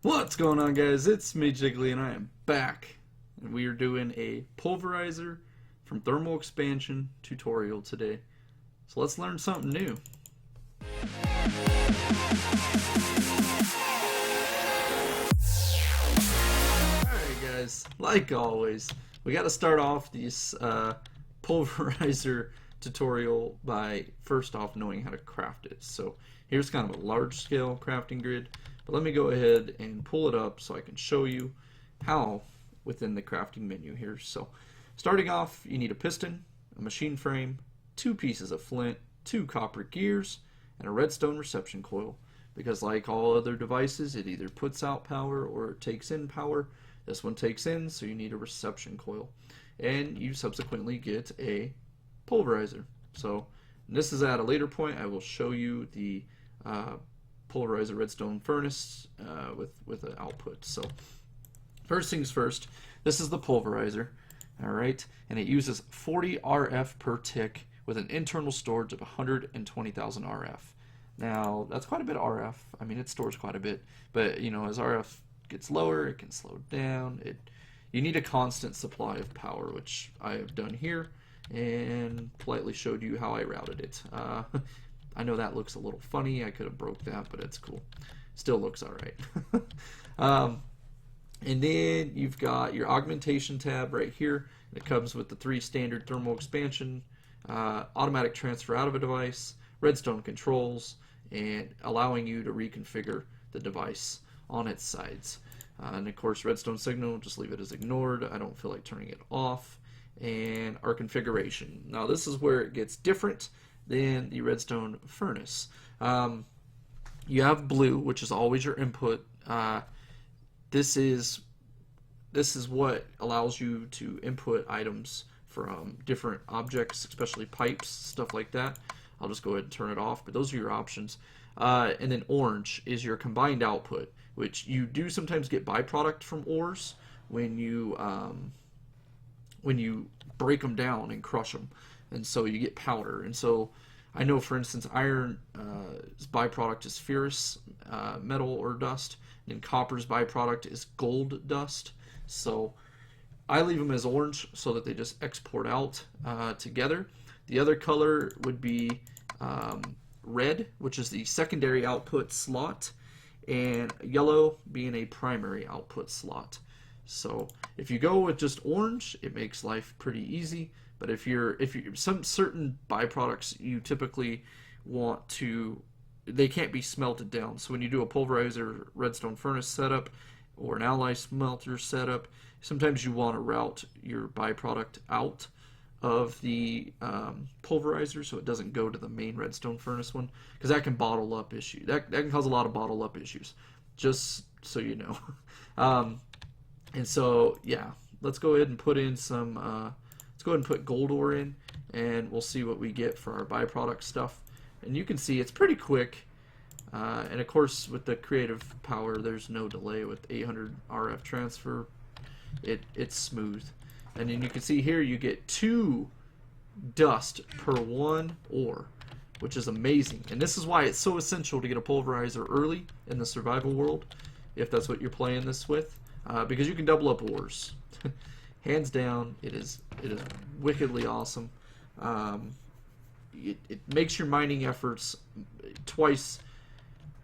What's going on, guys? It's me, Jiggly, and I am back. And we are doing a Pulverizer from Thermal Expansion tutorial today. So let's learn something new. Alright guys, like always, we got to start off this Pulverizer tutorial by first off knowing how to craft it. So here's kind of a large scale crafting grid. But let me go ahead and pull it up so I can show you how within the crafting menu here. So starting off, you need a piston, a machine frame, 2 pieces of flint, 2 copper gears, and a redstone reception coil. Because like all other devices, it either puts out power or it takes in power. This one takes in, so you need a reception coil. And you subsequently get a pulverizer. So this is at a later point. I will show you the Pulverizer redstone furnace with an output. So first things first, this is the pulverizer, alright, and it uses 40 RF per tick with an internal storage of 120,000 RF. Now that's quite a bit of RF. I mean, it stores quite a bit, but you know, as RF gets lower, it can slow down. You need a constant supply of power, which I have done here and politely showed you how I routed it. I know that looks a little funny. I could have broke that, but it's cool. Still looks alright. And then you've got your Augmentation Tab right here. It comes with the 3 standard thermal expansion, automatic transfer out of a device, redstone controls, and allowing you to reconfigure the device on its sides. And of course, redstone signal, just leave it as ignored. I don't feel like turning it off. And our configuration. Now this is where it gets different than the redstone furnace. You have blue, which is always your input. This is what allows you to input items from different objects, especially pipes, stuff like that. I'll just go ahead and turn it off, but those are your options. And then orange is your combined output, which you do sometimes get byproduct from ores when you break them down and crush them. And so you get powder. And so I know, for instance, iron's byproduct is ferrous metal or dust, and copper's byproduct is gold dust. So I leave them as orange so that they just export out together. The other color would be red, which is the secondary output slot, and yellow being a primary output slot. So if you go with just orange, it makes life pretty easy. But if you're some certain byproducts you typically want to, they can't be smelted down. So when you do a pulverizer redstone furnace setup or an alloy smelter setup, sometimes you want to route your byproduct out of the pulverizer so it doesn't go to the main redstone furnace one, because that can bottle up issues. That can cause a lot of bottle up issues, just so you know. And so yeah, let's go ahead and put in some let's go ahead and put gold ore in, and we'll see what we get for our byproduct stuff. And you can see it's pretty quick, and of course with the creative power there's no delay. With 800 RF transfer, it's smooth. And then you can see here you get 2 dust per 1 ore, which is amazing. And this is why it's so essential to get a pulverizer early in the survival world, if that's what you're playing this with, because you can double up ores. Hands down, it is wickedly awesome. It makes your mining efforts twice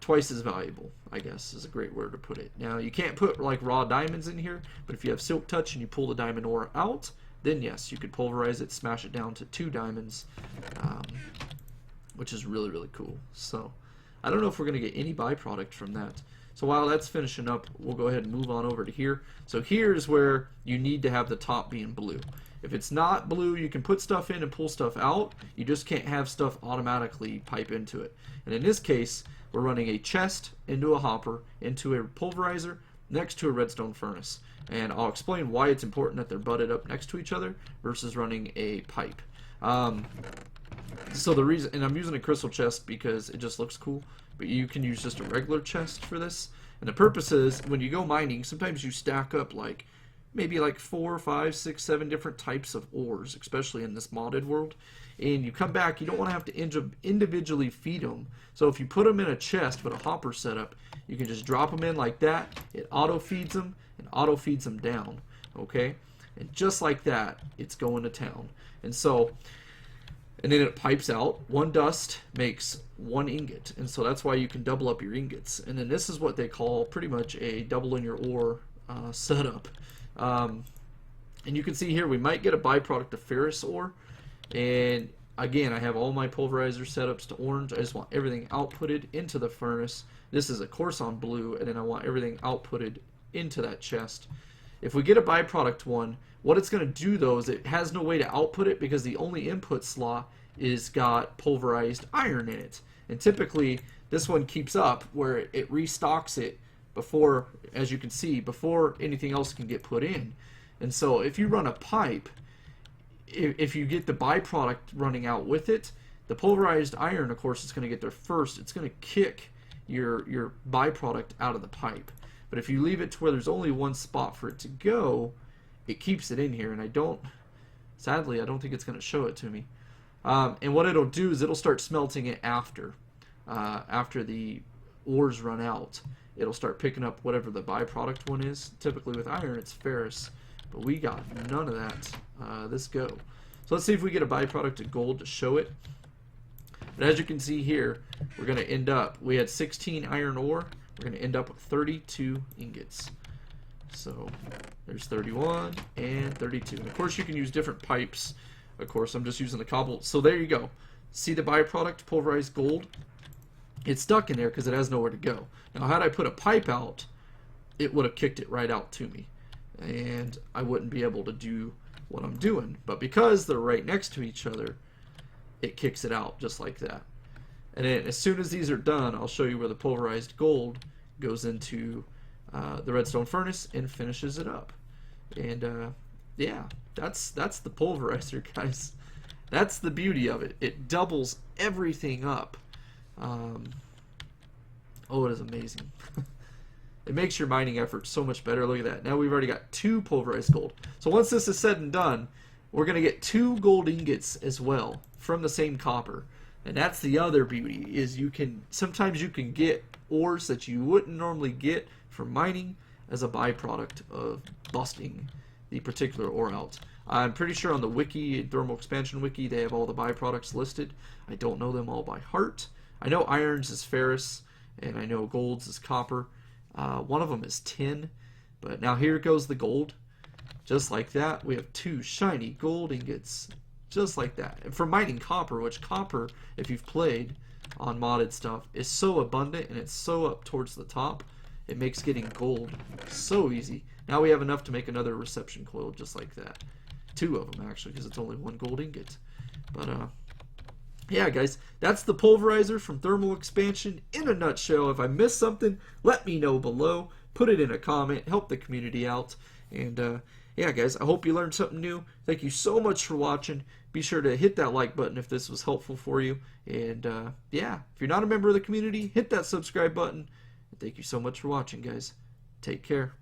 as valuable, I guess is a great word to put it. Now you can't put like raw diamonds in here, but if you have silk touch and you pull the diamond ore out, then yes, you could pulverize it, smash it down to 2 diamonds, which is really, really cool. So I don't know if we're going to get any byproduct from that. So while that's finishing up, we'll go ahead and move on over to here. So here's where you need to have the top being blue. If it's not blue, you can put stuff in and pull stuff out. You just can't have stuff automatically pipe into it. And in this case, we're running a chest into a hopper, into a pulverizer, next to a redstone furnace. And I'll explain why it's important that they're butted up next to each other versus running a pipe. So the reason, and I'm using a crystal chest because it just looks cool, but you can use just a regular chest for this. And the purpose is, when you go mining, sometimes you stack up like maybe like 4, 5, 6, 7 different types of ores, especially in this modded world. And you come back, you don't want to have to individually feed them. So if you put them in a chest with a hopper setup, you can just drop them in like that, it auto feeds them and auto feeds them down. Okay, and just like that, it's going to town. And so, and then it pipes out. One dust makes one ingot, and so that's why you can double up your ingots. And then this is what they call pretty much a double in your ore setup. And you can see here we might get a byproduct of ferrous ore. And again, I have all my pulverizer setups to orange. I just want everything outputted into the furnace. This is of course on blue, and then I want everything outputted into that chest. If we get a byproduct one, what it's going to do though is it has no way to output it because the only input slot is got pulverized iron in it. And typically this one keeps up where it restocks it before, as you can see, before anything else can get put in. And so if you run a pipe, if you get the byproduct running out with it, the pulverized iron, of course, is going to get there first. It's going to kick your byproduct out of the pipe. But if you leave it to where there's only one spot for it to go, it keeps it in here. And sadly, I don't think it's going to show it to me. And what it'll do is it'll start smelting it after the ores run out. It'll start picking up whatever the byproduct one is. Typically with iron, it's ferrous. But we got none of that this go. So let's see if we get a byproduct of gold to show it. But as you can see here, we're going to end up, we had 16 iron ore. We're going to end up with 32 ingots. So there's 31 and 32. And of course you can use different pipes. Of course I'm just using the cobble. So there you go. See the byproduct, pulverized gold? It's stuck in there because it has nowhere to go. Now had I put a pipe out, it would have kicked it right out to me. And I wouldn't be able to do what I'm doing. But because they're right next to each other, it kicks it out just like that. And then as soon as these are done, I'll show you where the pulverized gold goes into the redstone furnace and finishes it up. And yeah, that's the pulverizer, guys. That's the beauty of it. It doubles everything up. Oh, it is amazing. It makes your mining effort so much better. Look at that. Now we've already got 2 pulverized gold. So once this is said and done, we're going to get 2 gold ingots as well from the same copper. And that's the other beauty, is sometimes you can get ores that you wouldn't normally get from mining as a byproduct of busting the particular ore out. I'm pretty sure on the wiki, Thermal Expansion wiki, they have all the byproducts listed. I don't know them all by heart. I know irons is ferrous, and I know golds is copper. One of them is tin. But now here goes the gold. Just like that, we have 2 shiny gold ingots. Just like that. And for mining copper, which copper, if you've played on modded stuff, is so abundant and it's so up towards the top, it makes getting gold so easy. Now we have enough to make another reception coil just like that. 2 of them actually, because it's only 1 gold ingot. But yeah, guys, that's the pulverizer from Thermal Expansion in a nutshell. If I missed something, let me know below. Put it in a comment. Help the community out. And yeah, guys, I hope you learned something new. Thank you so much for watching. Be sure to hit that like button if this was helpful for you. And yeah, if you're not a member of the community, hit that subscribe button. And thank you so much for watching, guys. Take care.